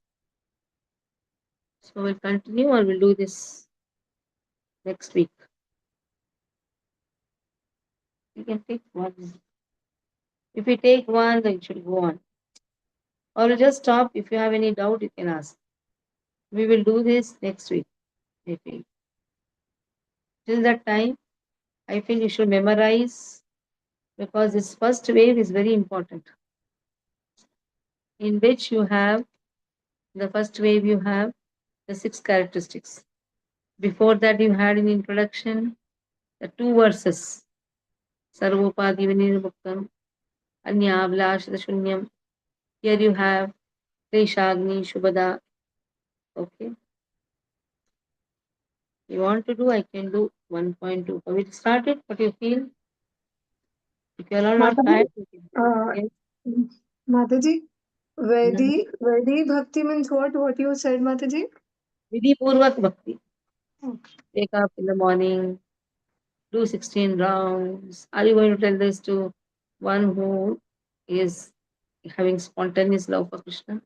So we'll continue or we'll do this next week. We can take one. If we take one, then it should go on. Or we'll just stop. If you have any doubt, you can ask. We will do this next week. Maybe. Till that time, I feel you should memorize because this first wave is very important. In which you have the first wave, you have the 6 characteristics. Before that, you had in introduction the 2 verses. Sarvopadi Vinirmuktam, Anyavlashada Shunyam. Here you have Kleshagni Shubhada. Okay. You want to do, I can do 1.2. We'll start it. What you feel? If you are all not Mataji, tired, you can. uh, Yes. Mataji, Mhm. Vedi Bhakti means what? What you said, Mataji? Vidhi Purvak Bhakti. Okay. Wake up in the morning, do 16 rounds. Are you going to tell this to one who is having spontaneous love for Krishna?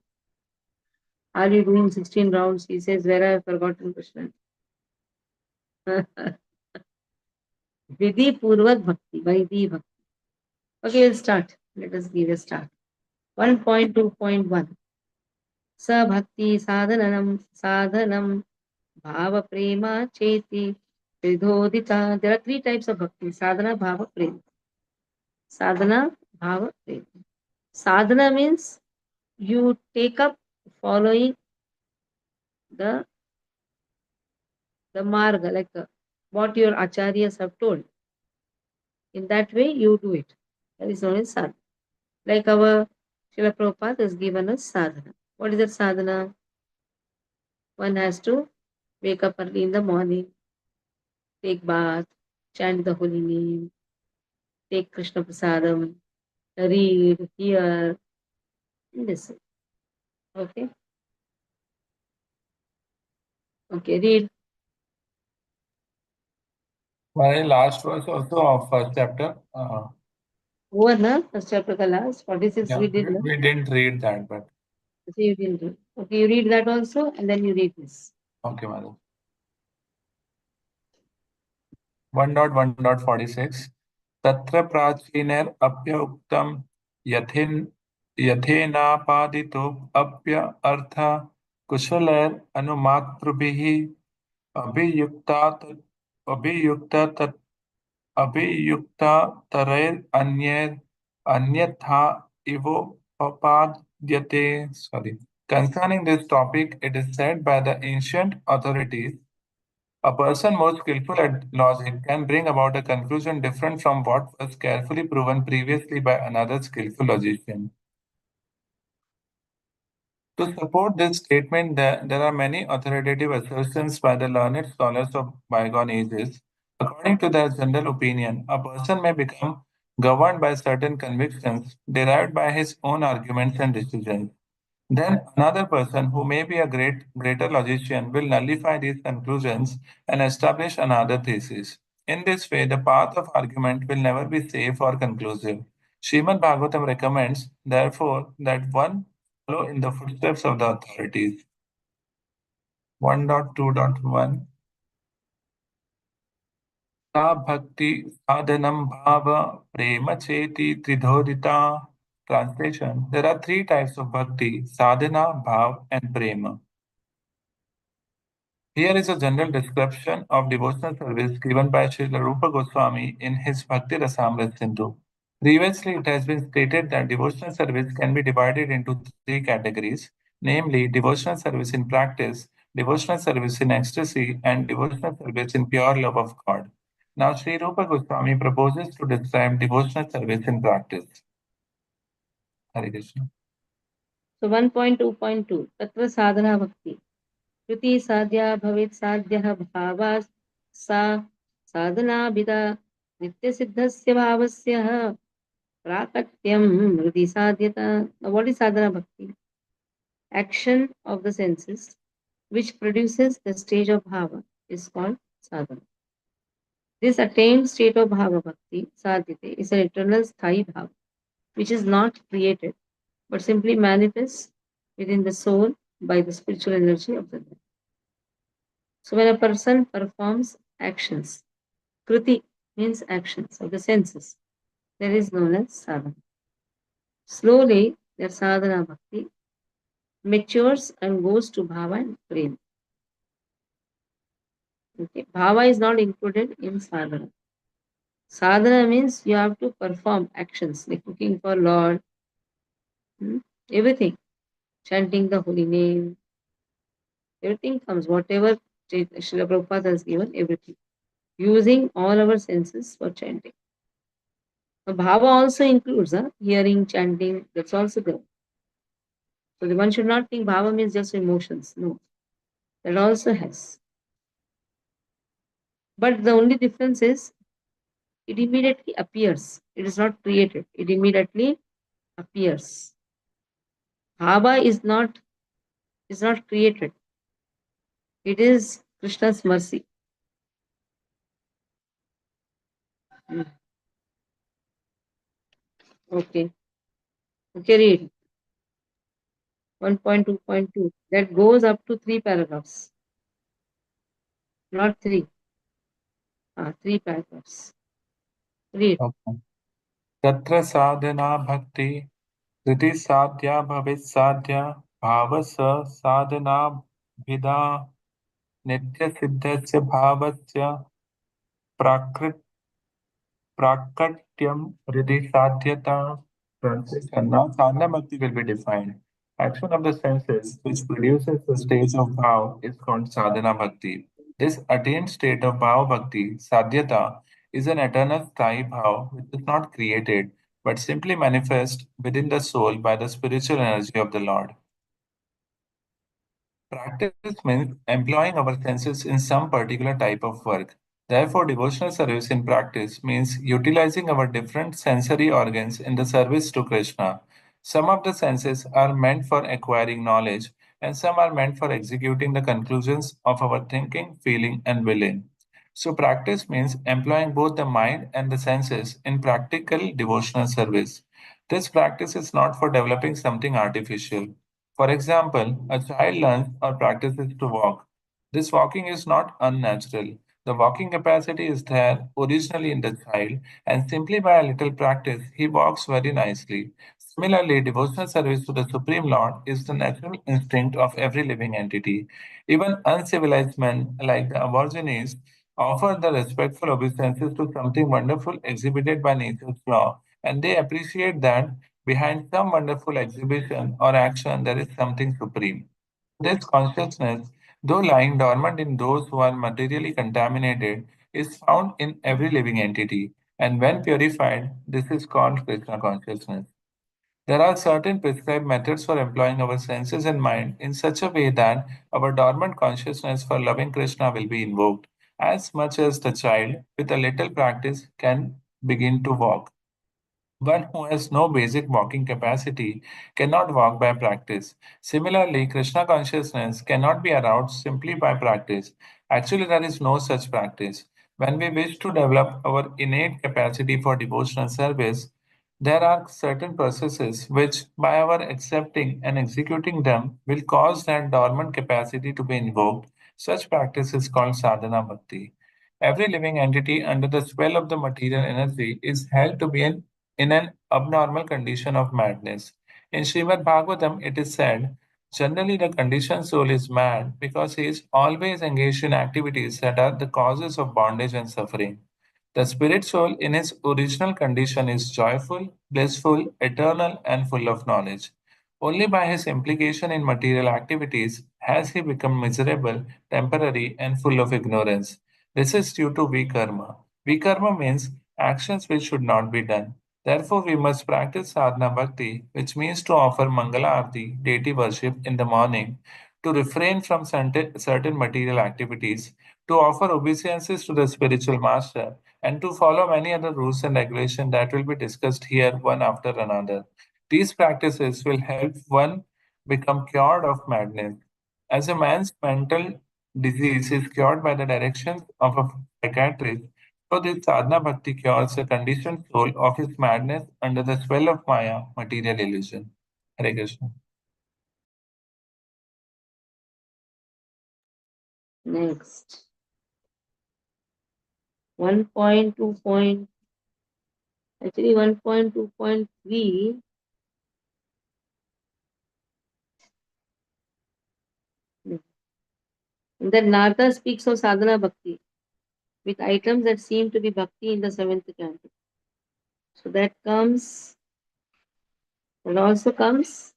Are you doing 16 rounds? He says, where I have forgotten Krishna. Vidhi Purvak Bhakti, Vaidhi Bhakti. Okay, we'll start. Let us give a start. 1.2.1. Sa Bhakti Sadhanam Bhava Prema Cheti Vidhodita. There are 3 types of bhakti: sadhana, bhava, prema. Sadhana, bhava, prema. Sadhana means you take up following the marga, like what your acharyas have told. In that way, you do it. That is known as sadhana. Like our Srila Prabhupada has given us sadhana. What is that sadhana? One has to wake up early in the morning, take bath, chant the holy name, take Krishna Prasadam, read, hear, and listen. Okay? Okay, read. My last verse also of first chapter. Over na? First chapter ka last. 46 Yeah, we did na? we didn't read that, but So you didn't read. Okay, you read that also and then you read this. okay, madam. 1.1.46 तत्र प्राचीनेर अप्य उक्तम यथेनापादितो अप्य अर्थ कुशलैर अनुमातृभिः अभियुक्तात अभियुक्त अभियुक्तातरैर अन्यथा इवोपपाद्यते. Sorry. Concerning this topic, it is said by the ancient authorities, a person more skillful at logic can bring about a conclusion different from what was carefully proven previously by another skillful logician. To support this statement, there are many authoritative assertions by the learned scholars of bygone ages. According to their general opinion, a person may become governed by certain convictions derived by his own arguments and decisions. Then another person who may be a greater logician will nullify these conclusions and establish another thesis. In this way, the path of argument will never be safe or conclusive. Srimad Bhagavatam recommends, therefore, that one follow in the footsteps of the authorities. 1.2.1 Sa bhakti sadhanam bhava prema cheti tridhodita. Translation: there are 3 types of bhakti: sadhana, bhav, and prema. Here is a general description of devotional service given by Srila Rupa Goswami in his Bhakti Rasamrita Sindhu. Previously, it has been stated that devotional service can be divided into three categories, namely devotional service in practice, devotional service in ecstasy, and devotional service in pure love of God. Now, Sri Rupa Goswami proposes to describe devotional service in practice. Hare Krishna. So 1.2.2 Tattva Sadhana Bhakti. Kriti Sadhya Bhavit Sadhyah Bhavas Sa Sadhana Bida Nitya Siddhasya Bhavasya Prakatyam Hridi Sadhyata. Now, what is sadhana bhakti? Action of the senses which produces the stage of bhava is called sadhana. This attained state of bhava bhakti, sadhyate, is an eternal sthayi bhava, which is not created but simply manifests within the soul by the spiritual energy of the Lord. So when a person performs actions, kriti means actions of the senses, that is known as sadhana. Slowly, their sadhana bhakti matures and goes to bhava and prema. Okay. Bhava is not included in sadhana. Sadhana means you have to perform actions like cooking for Lord, hmm, everything, chanting the holy name, everything comes, whatever Srila Prabhupada has given, everything, using all our senses for chanting. Now, bhava also includes hearing, chanting, that's also there. So the one should not think bhava means just emotions. No, that also has. But the only difference is it immediately appears. It is not created. It immediately appears. Bhava is not created. It is Krishna's mercy. Mm. Okay. Okay, read 1.2.2. That goes up to 3 paragraphs. Not three. Three paragraphs. Read. Okay. Tatra sadhana bhakti Kriti sadhya bhavit sadhya bhavasa sadhana bhida nitya siddhasya bhavasya prakrit prakatyam hridi sadhyata. Translation. Now sadhana bhakti will be defined. Action of the senses which produces the stage of bhav is called sadhana bhakti. This attained state of bhav bhakti, sadhyata, is an eternal sthayi bhav which is not created but simply manifest within the soul by the spiritual energy of the Lord. Practice means employing our senses in some particular type of work. Therefore, devotional service in practice means utilizing our different sensory organs in the service to Krishna. Some of the senses are meant for acquiring knowledge, and some are meant for executing the conclusions of our thinking, feeling, and willing. So, practice means employing both the mind and the senses in practical devotional service. This practice is not for developing something artificial. For example, a child learns or practices to walk. This walking is not unnatural. The walking capacity is there originally in the child, and simply by a little practice, he walks very nicely. Similarly, devotional service to the Supreme Lord is the natural instinct of every living entity. Even uncivilized men like the Aborigines offer the respectful obeisances to something wonderful exhibited by nature's law, and they appreciate that behind some wonderful exhibition or action, there is something supreme. This consciousness, though lying dormant in those who are materially contaminated, is found in every living entity, and when purified, this is called Krishna consciousness. There are certain prescribed methods for employing our senses and mind in such a way that our dormant consciousness for loving Krishna will be invoked, as much as the child, with a little practice, can begin to walk. One who has no basic walking capacity cannot walk by practice. Similarly, Krishna consciousness cannot be aroused simply by practice. Actually, there is no such practice. When we wish to develop our innate capacity for devotional service, there are certain processes which, by our accepting and executing them, will cause that dormant capacity to be invoked. Such practice is called sadhana bhakti. Every living entity under the spell of the material energy is held to be in an abnormal condition of madness. In Srimad Bhagavatam, it is said, Generally, the conditioned soul is mad because he is always engaged in activities that are the causes of bondage and suffering. The spirit soul in its original condition is joyful, blissful, eternal, and full of knowledge. Only by his implication in material activities has he become miserable, temporary, and full of ignorance. This is due to vikarma. Vikarma means actions which should not be done. Therefore, we must practice sadhana bhakti, which means to offer Mangala Arti, deity worship, in the morning, to refrain from certain material activities, to offer obeisances to the spiritual master, and to follow many other rules and regulations that will be discussed here one after another. These practices will help one become cured of madness. As a man's mental disease is cured by the directions of a psychiatrist, so this sadhana bhakti cures the conditioned soul of his madness under the spell of Maya, material illusion. Hare Krishna. Next. 1.2. Actually, 1.2.3. Then Narada speaks of sadhana bhakti with items that seem to be bhakti in the seventh canto. So that comes, that also comes,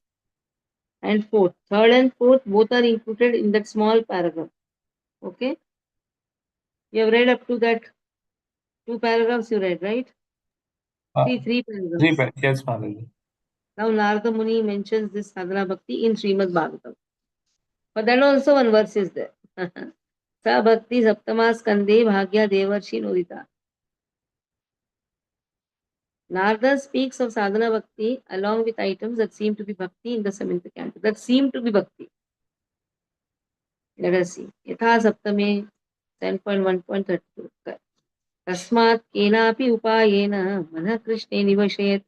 and fourth. Third and fourth both are included in that small paragraph. Okay? You have read up to that two paragraphs you read, right? Uh, Three paragraphs. yes, Mataji. Now Narada Muni mentions this sadhana bhakti in Srimad Bhagavatam. But then also one verse is there. Sa bhakti saptama skandhe bhagya devarshi nodita. Narada speaks of sadhana bhakti along with items that seem to be bhakti in the seventh canto. That seem to be bhakti. Let us see. Yatha saptame 10.1.32. Tasmat kenapi upayena manah krishne nivashayet.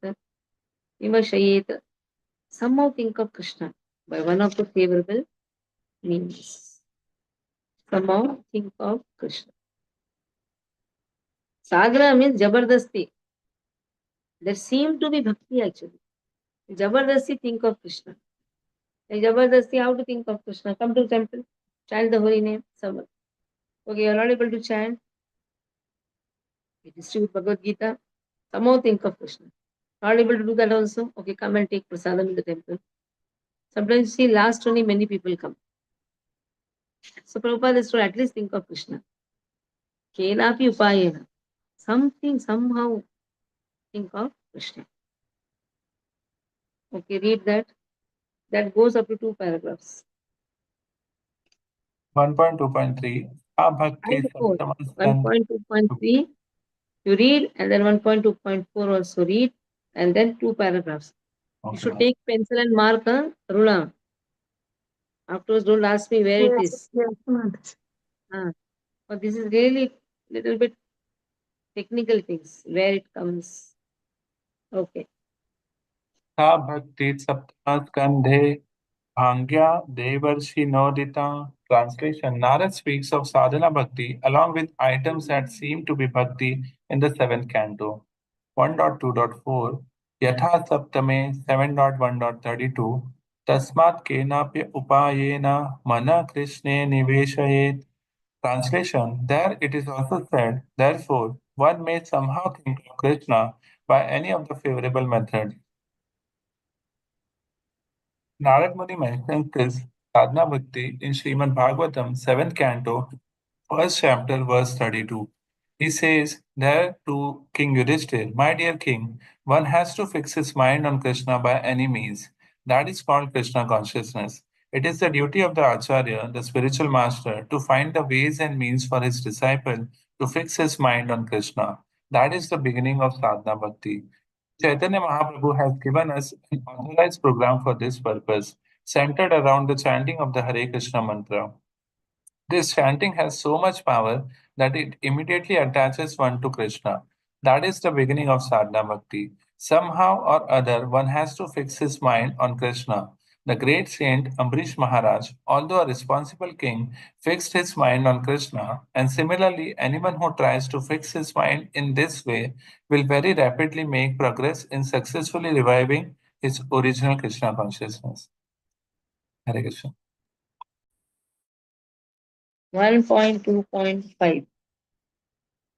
Somehow think of Krishna by one of the favorable means. Somehow think of Krishna. Sadhana means jabardasti. There seem to be bhakti actually. Jabardasti think of Krishna. Like jabardasti, how to think of Krishna? Come to temple, chant the holy name. Someone. Okay, you're not able to chant. You distribute Bhagavad Gita. Somehow think of Krishna. Not able to do that also. Okay, come and take prasadam in the temple. Sometimes see last only many people come. So Prabhupada is to at least think of Krishna. Kenapi upayena. Something, somehow think of Krishna. Okay, read that. That goes up to two paragraphs. 1.2.3. Abhakti And four. Saptamaskand. 1.2.3, you read, and then 1.2.4 also read, and then two paragraphs. You should Okay. take pencil and mark a rula. Afterwards, don't ask me where it Yes, is. yes, Mataji. But this is really little bit technical things, where it comes. Okay. Sa Bhakti Saptamaskandhe Bhangya Devarshi Nodita. Translation. Narad speaks of sadhana bhakti along with items that seem to be bhakti in the seventh canto. 1.2.4 Yatha Saptame 7.1.32 Tasmat Kenapi Upayena Mana Krishne Niveshayet. Translation. There it is also said, therefore, one may somehow think of Krishna by any of the favorable methods. Narad Muni mentions this sadhana bhakti in Srimad Bhagavatam, 7th canto, first chapter, verse 32. He says there to King Yudhishthir, my dear king, one has to fix his mind on Krishna by any means. That is called Krishna consciousness. It is the duty of the Acharya, the spiritual master, to find the ways and means for his disciple to fix his mind on Krishna. That is the beginning of sadhana bhakti. Chaitanya Mahaprabhu has given us an authorized program for this purpose, centered around the chanting of the Hare Krishna mantra. This chanting has so much power that it immediately attaches one to Krishna. That is the beginning of sadhana bhakti. Somehow or other, one has to fix his mind on Krishna. The great saint Ambrish Maharaj, although a responsible king, fixed his mind on Krishna, and similarly, anyone who tries to fix his mind in this way will very rapidly make progress in successfully reviving his original Krishna consciousness. Hare Krishna. 1.2.5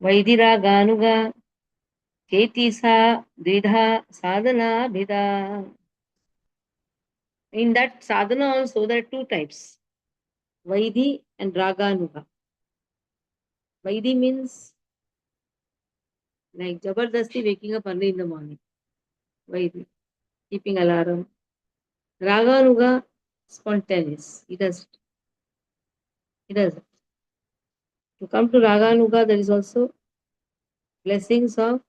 Vaidiraga Keti sa dridha sadhana bhida. In that sadhana also there are two types, Vaidhi and Raganuga. Vaidhi means like Jabardasti waking up early in the morning. Vaidhi, keeping alarm. Raganuga, spontaneous. He does it. He does it. To come to Raganuga, there is also blessings of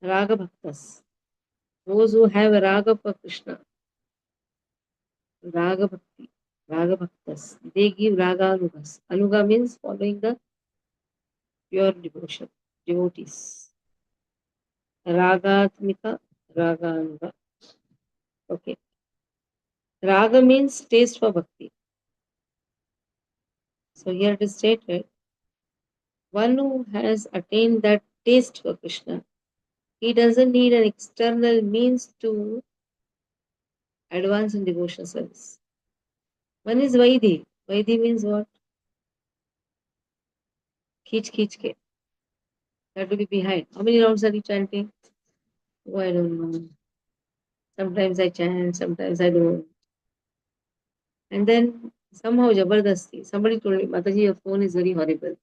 Raga Bhaktas. Those who have a Raga for Krishna, Raga Bhakti, Raga Bhaktas, they give Raga Anugas. Anuga means following the pure devotion, devotees. Ragatmika, Raga Anuga. Okay. Raga means taste for bhakti. So here it is stated, one who has attained that taste for Krishna, he doesn't need an external means to advance in devotional service. One is Vaidhi. Vaidhi means what? Khich ke. That to be behind. How many rounds are you chanting? Oh, I don't know. Sometimes I chant, sometimes I don't. And then somehow Jabardasti, somebody told me, Mataji, your phone is very horrible.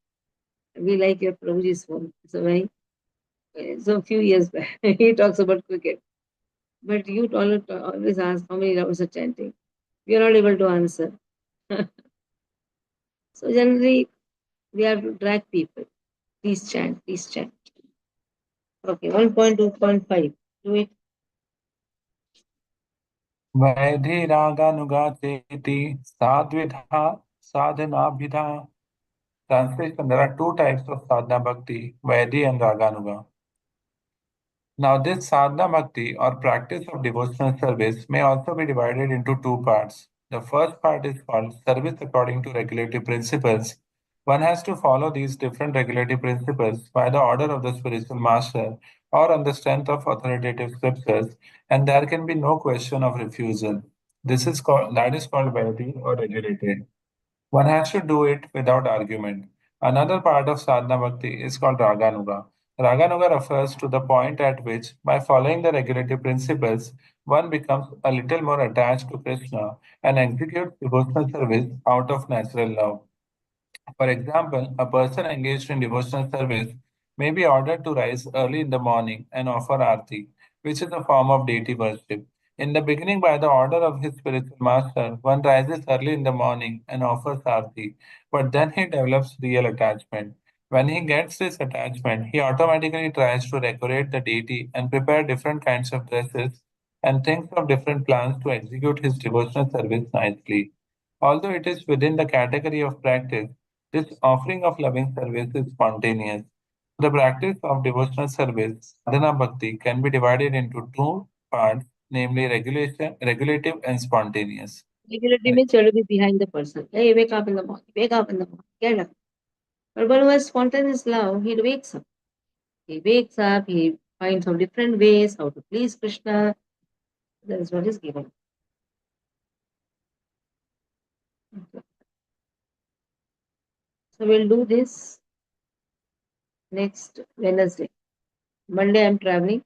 We like your Prabhuji's phone. So a few years back, he talks about cricket. But you always ask how many rounds are chanting. We are not able to answer. So generally, we have to drag people. Please chant, please chant. Okay, 1.2.5. Do it. Vaidhiraganuga cheti sadvidha sadhanabhidha. Translation: there are two types of sadhana bhakti, Vaidhi and Raganuga. Now, this sadhana bhakti or practice of devotional service may also be divided into two parts. The first part is called service according to regulative principles. One has to follow these different regulative principles by the order of the spiritual master or on the strength of authoritative scriptures, and there can be no question of refusal. That is called Vaidhi or regulated. One has to do it without argument. Another part of sadhana bhakti is called raganuga. Raganuga refers to the point at which, by following the regulative principles, one becomes a little more attached to Krishna and executes devotional service out of natural love. For example, a person engaged in devotional service may be ordered to rise early in the morning and offer arti, which is a form of deity worship. In the beginning, by the order of his spiritual master, one rises early in the morning and offers arti, but then he develops real attachment. When he gets this attachment, he automatically tries to decorate the deity and prepare different kinds of dresses and thinks of different plans to execute his devotional service nicely. Although it is within the category of practice, this offering of loving service is spontaneous. The practice of devotional service, sadhana bhakti, can be divided into two parts, namely regulative and spontaneous. Regularity means you have to be behind the person. Hey, wake up in the morning. Wake up in the morning. Get up. But one who has spontaneous love, he wakes up. He wakes up, he finds out different ways how to please Krishna. That is what is given. Okay. So we'll do this next Wednesday. Monday I'm traveling.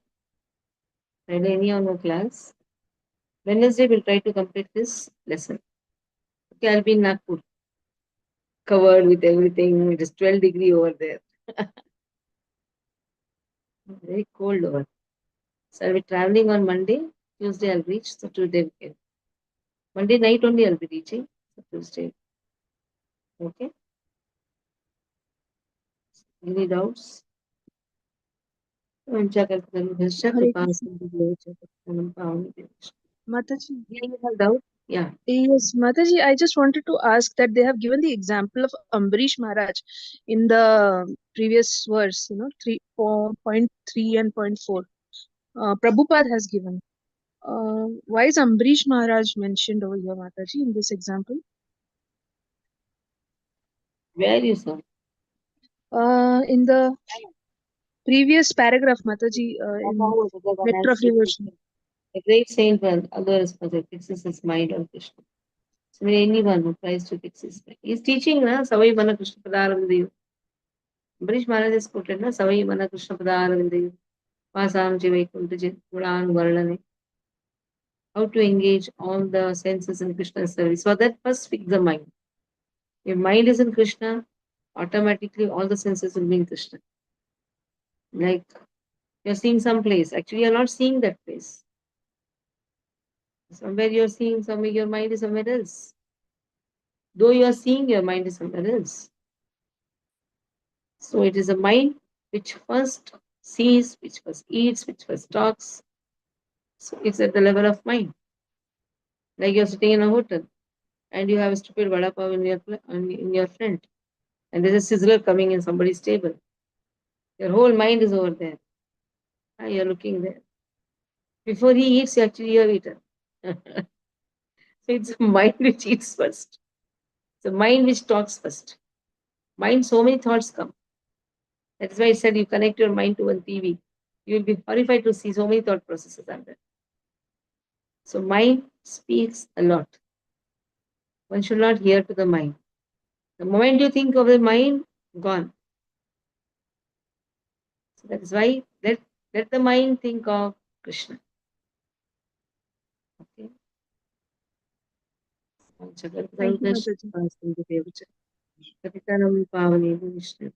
Friday anyhow no class. Wednesday we'll try to complete this lesson. Okay, I'll be in Nagpur. Covered with everything. It is 12 degrees over there. Very cold over. So I'll be traveling on Monday. Tuesday I'll reach. So Tuesday we can. Monday night only I'll be reaching. So Tuesday. Okay. Any doubts? Hare Krishna. Mataji. Any other doubt? Yeah. Yes, Mataji, I just wanted to ask that they have given the example of Ambarish Maharaj in the previous verse, 3.3 and point 4. Prabhupada has given. Why is Ambarish Maharaj mentioned over here, Mataji, in this example? Where you saw? In the previous paragraph, Mataji, in Nectar of Devotion. A great saint, one, others, fixes his mind on Krishna. So anyone who tries to fix his mind. He's teaching, na, Savai Mana Krishna Padaravindayu. Ambarish Maharaj is quoted, na, Savai Mana Krishna Padaravindayu. Vasam Jivaikunta Puran Varlane. How to engage all the senses in Krishna's service. So that first fix the mind. If mind is in Krishna, automatically all the senses will be in Krishna. Like you're seeing some place, actually you're not seeing that place. Somewhere you're seeing, somewhere your mind is somewhere else. Though you're seeing, your mind is somewhere else. So it is a mind which first sees, which first eats, which first talks. So it's at the level of mind. Like you're sitting in a hotel and you have a stupid vada pav in your front, and there's a sizzler coming in somebody's table. Your whole mind is over there. You're looking there. Before he eats, actually you have eaten. So it's the mind which eats first. It's the mind which talks first. Mind, so many thoughts come. That's why I said you connect your mind to one TV. You will be horrified to see so many thought processes are there. So mind speaks a lot. One should not hear to the mind. The moment you think of the mind, gone. So that is why let the mind think of Krishna. Okay. Thank you, Mataji. Patitanam Pavane Vishnu.